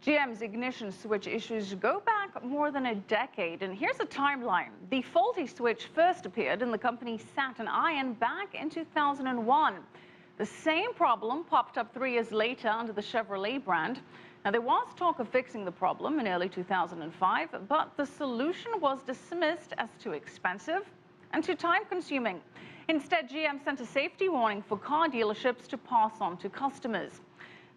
GM's ignition switch issues go back more than a decade, and here's a timeline. The faulty switch first appeared in the company's Saturn Iron back in 2001. The same problem popped up 3 years later under the Chevrolet brand. Now, there was talk of fixing the problem in early 2005, but the solution was dismissed as too expensive and too time-consuming. Instead, GM sent a safety warning for car dealerships to pass on to customers.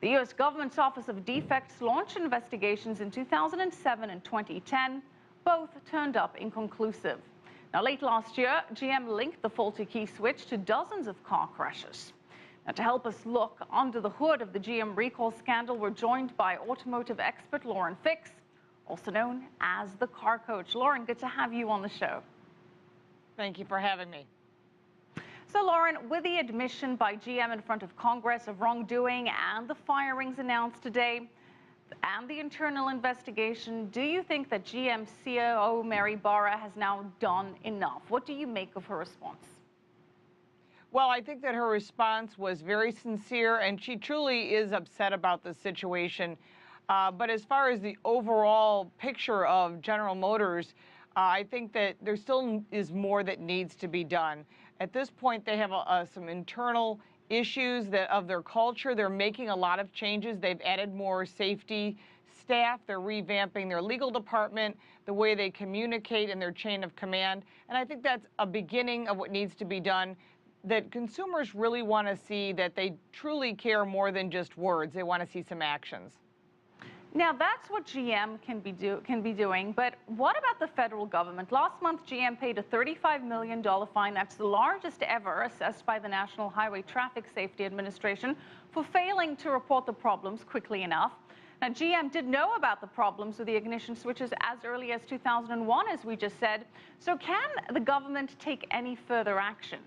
The U.S. government's Office of Defects launched investigations in 2007 and 2010. Both turned up inconclusive. Now, late last year, GM linked the faulty key switch to dozens of car crashes. Now, to help us look under the hood of the GM recall scandal, we're joined by automotive expert Lauren Fix, also known as the Car Coach. Lauren, good to have you on the show. Thank you for having me. So, Lauren, with the admission by GM in front of Congress of wrongdoing and the firings announced today and the internal investigation, do you think that GM COO Mary Barra has now done enough? What do you make of her response? Well, I think that her response was very sincere, and she truly is upset about the situation. But as far as the overall picture of General Motors, I think that there still is more that needs to be done. At this point, they have some internal issues of their culture. They're making a lot of changes. They've added more safety staff. They're revamping their legal department, the way they communicate in their chain of command. And I think that's a beginning of what needs to be done, that consumers really want to see that they truly care more than just words. They want to see some actions. Now, that's what GM can be doing, but what about the federal government? Last month, GM paid a $35 million fine. That's the largest ever assessed by the National Highway Traffic Safety Administration for failing to report the problems quickly enough. Now, GM did know about the problems with the ignition switches as early as 2001, as we just said. So can the government take any further action?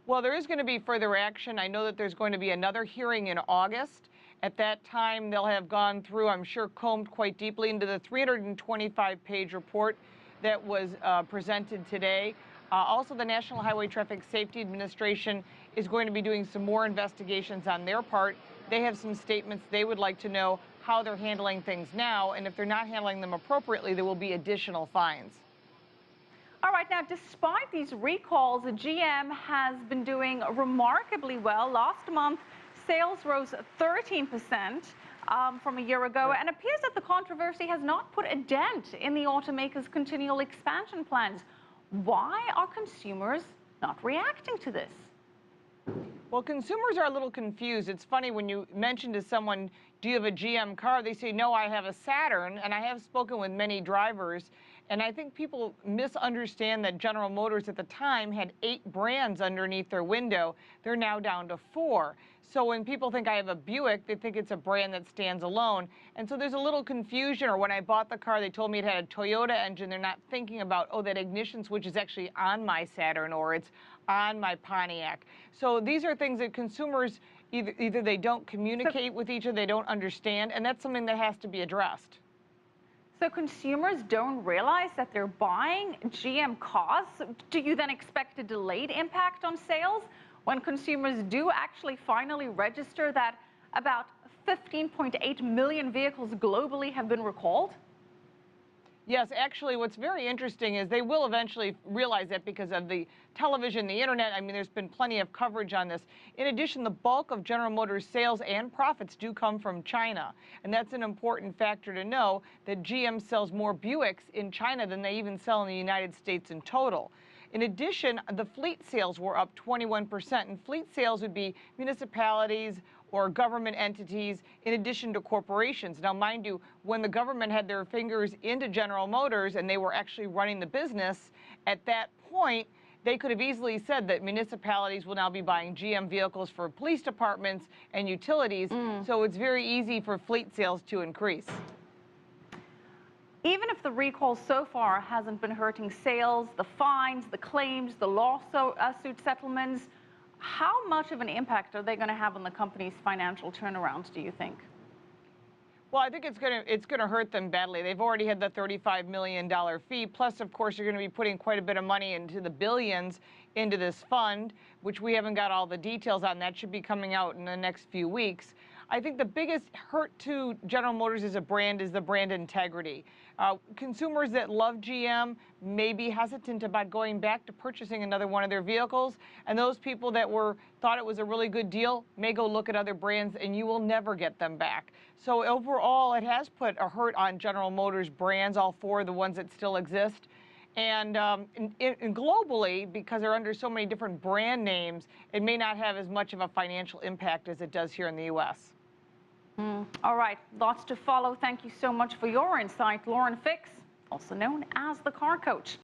Well, there is going to be further action. I know that there's going to be another hearing in August. At that time, they'll have gone through, I'm sure, combed quite deeply into the 325-page report that was presented today. Also, the National Highway Traffic Safety Administration is going to be doing some more investigations on their part. They have some statements they would like to know how they're handling things now, and if they're not handling them appropriately, there will be additional fines. All right, now, despite these recalls, GM has been doing remarkably well. Last month, sales rose 13% from a year ago, and it appears that the controversy has not put a dent in the automaker's continual expansion plans. Why are consumers not reacting to this? Well, consumers are a little confused. It's funny when you mention to someone, do you have a GM car? They say, no, I have a Saturn, and I have spoken with many drivers. And I think people misunderstand that General Motors at the time had 8 brands underneath their window. They're now down to 4. So when people think I have a Buick, they think it's a brand that stands alone. And so there's a little confusion. Or when I bought the car, they told me it had a Toyota engine. They're not thinking about, oh, that ignition switch is actually on my Saturn or it's on my Pontiac. So these are things that consumers, either they don't communicate with each other, they don't understand, and that's something that has to be addressed. So consumers don't realize that they're buying GM cars? Do you then expect a delayed impact on sales when consumers do actually finally register that about 15.8 million vehicles globally have been recalled? Yes, actually, what's very interesting is they will eventually realize that because of the television, the internet. I mean, there's been plenty of coverage on this. In addition, the bulk of General Motors sales and profits do come from China. And that's an important factor to know, that GM sells more Buicks in China than they even sell in the United States in total. In addition, the fleet sales were up 21%, and fleet sales would be municipalities or government entities in addition to corporations. Now, mind you, when the government had their fingers into General Motors and they were actually running the business, at that point, they could have easily said that municipalities will now be buying GM vehicles for police departments and utilities, so it's very easy for fleet sales to increase. Even if the recall so far hasn't been hurting sales, the fines, the claims, the lawsuit settlements, how much of an impact are they going to have on the company's financial turnaround, do you think? Well, I think it's going to hurt them badly. They've already had the $35 million fee. Plus, of course, you're going to be putting quite a bit of money into the billions into this fund, which we haven't got all the details on. That should be coming out in the next few weeks. I think the biggest hurt to General Motors as a brand is the brand integrity. Consumers that love GM may be hesitant about going back to purchasing another one of their vehicles, and those people that thought it was a really good deal may go look at other brands, and you will never get them back. So overall, it has put a hurt on General Motors brands, all four of the ones that still exist. And globally, because they're under so many different brand names, it may not have as much of a financial impact as it does here in the U.S. All right, lots to follow. Thank you so much for your insight, Lauren Fix, also known as the Car Coach.